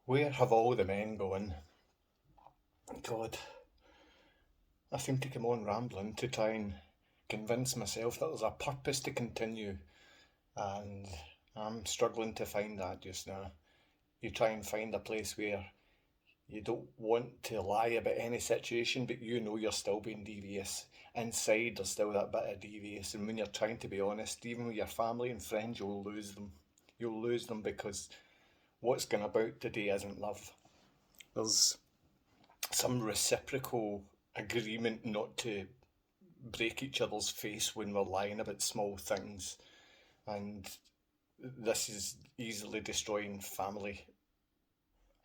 Where have all the men gone? God, I seem to come on rambling to try and convince myself that there's a purpose to continue, and I'm struggling to find that just now. You try and find a place where you don't want to lie about any situation, but you know you're still being devious. Inside, there's still that bit of devious, and when you're trying to be honest, even with your family and friends, you'll lose them. You'll lose them because what's going about today isn't love. There's some reciprocal agreement not to break each other's face when we're lying about small things, and this is easily destroying family.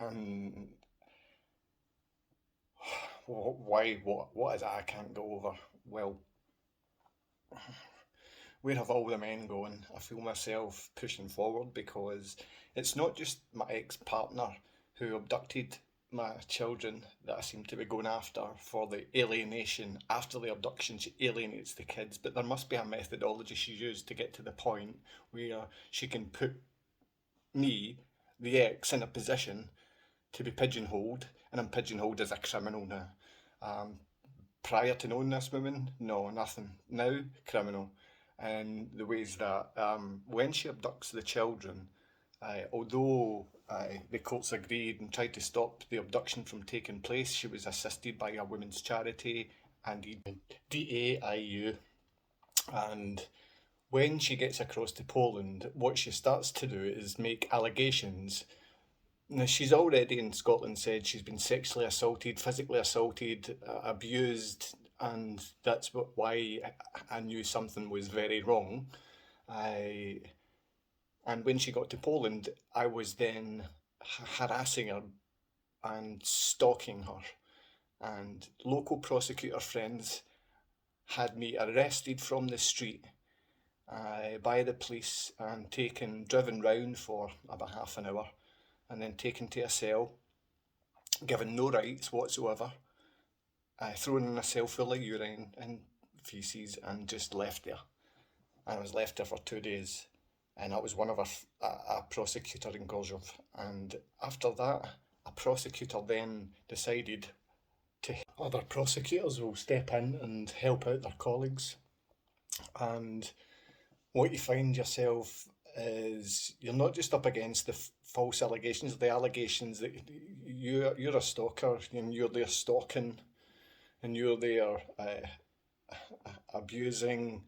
And why? What is it I can't go over? Well, where have all the men gone? I feel myself pushing forward because it's not just my ex-partner who abducted my children that I seem to be going after for the alienation. After the abduction, she alienates the kids, but there must be a methodology she used to get to the point where she can put me, the ex, in a position to be pigeonholed, and I'm pigeonholed as a criminal now. Um, Prior to knowing this woman, no, nothing. Now, criminal. And the ways that when she abducts the children, although the courts agreed and tried to stop the abduction from taking place, she was assisted by a women's charity and even DAIU. And when she gets across to Poland, what she starts to do is make allegations. Now, she's already in Scotland said she's been sexually assaulted, physically assaulted, abused, and that's why I knew something was very wrong. I And when she got to Poland, I was then harassing her and stalking her. And local prosecutor friends had me arrested from the street by the police and driven round for about half an hour, and then taken to a cell, given no rights whatsoever, thrown in a cell full of urine and feces, and just left there. And I was left there for 2 days. And that was one of a prosecutor in Gorzów. And after that, a prosecutor then decided to other prosecutors will step in and help out their colleagues. And what you find yourself is you're not just up against the false allegations, the allegations that you're a stalker and you're there stalking and you're there abusing,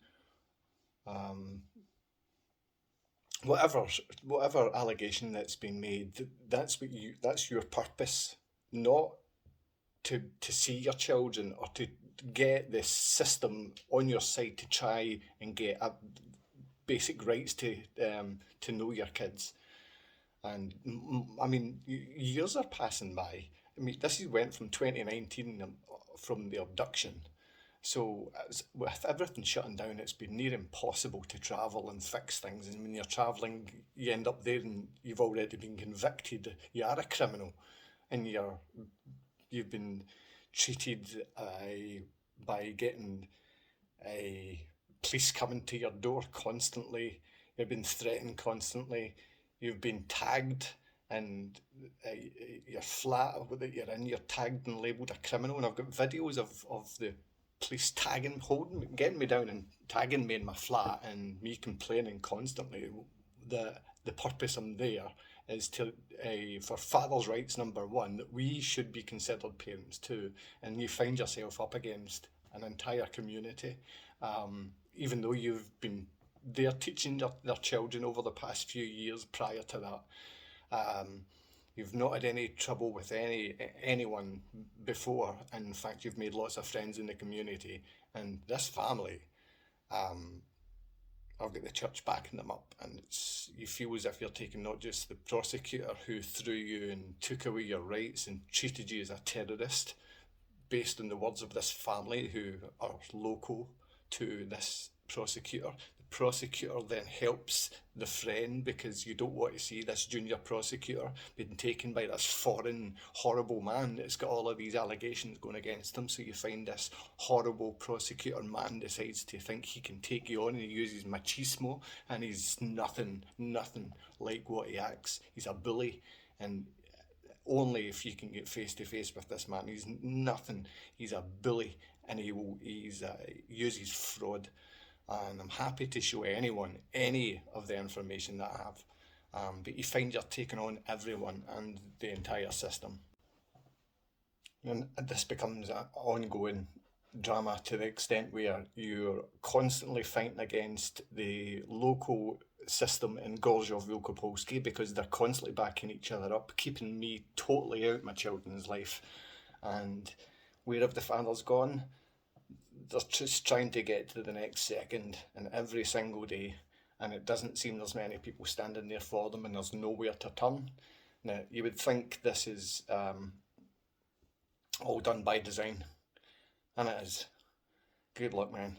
um, whatever whatever allegation that's been made. That's your purpose, not to see your children or to get this system on your side to try and get basic rights to know your kids. And I mean, years are passing by. I mean, this went from 2019, from the abduction. So with everything shutting down, it's been near impossible to travel and fix things. And when you're travelling, you end up there and you've already been convicted. You are a criminal, and you've been treated by getting police coming to your door constantly. You've been threatened constantly. You've been tagged, and your flat that you're in, you're tagged and labelled a criminal. And I've got videos of the police tagging, getting me down and tagging me in my flat, and me complaining constantly. The purpose I'm there is to for fathers' rights, number one, that we should be considered parents too, and you find yourself up against an entire community, even though you've been there teaching their children over the past few years prior to that. You've not had any trouble with anyone before. In fact, you've made lots of friends in the community. And this family, I've got the church backing them up, and you feel as if you're taking not just the prosecutor who threw you and took away your rights and treated you as a terrorist, based on the words of this family who are local to this prosecutor. The prosecutor then helps the friend, because you don't want to see this junior prosecutor being taken by this foreign, horrible man that's got all of these allegations going against him. So you find this horrible prosecutor man decides to think he can take you on, and he uses machismo, and he's nothing like what he acts. He's a bully, and only if you can get face to face with this man. He's nothing. He's a bully, and he's uses fraud. And I'm happy to show anyone any of the information that I have. But you find you're taking on everyone and the entire system. And this becomes an ongoing drama to the extent where you're constantly fighting against the local system in Gorzów Wielkopolski because they're constantly backing each other up, keeping me totally out of my children's life. And where have the fathers gone? They're just trying to get to the next second, and every single day, and it doesn't seem there's many people standing there for them, and there's nowhere to turn. Now, you would think this is all done by design, and it is. Good luck, man.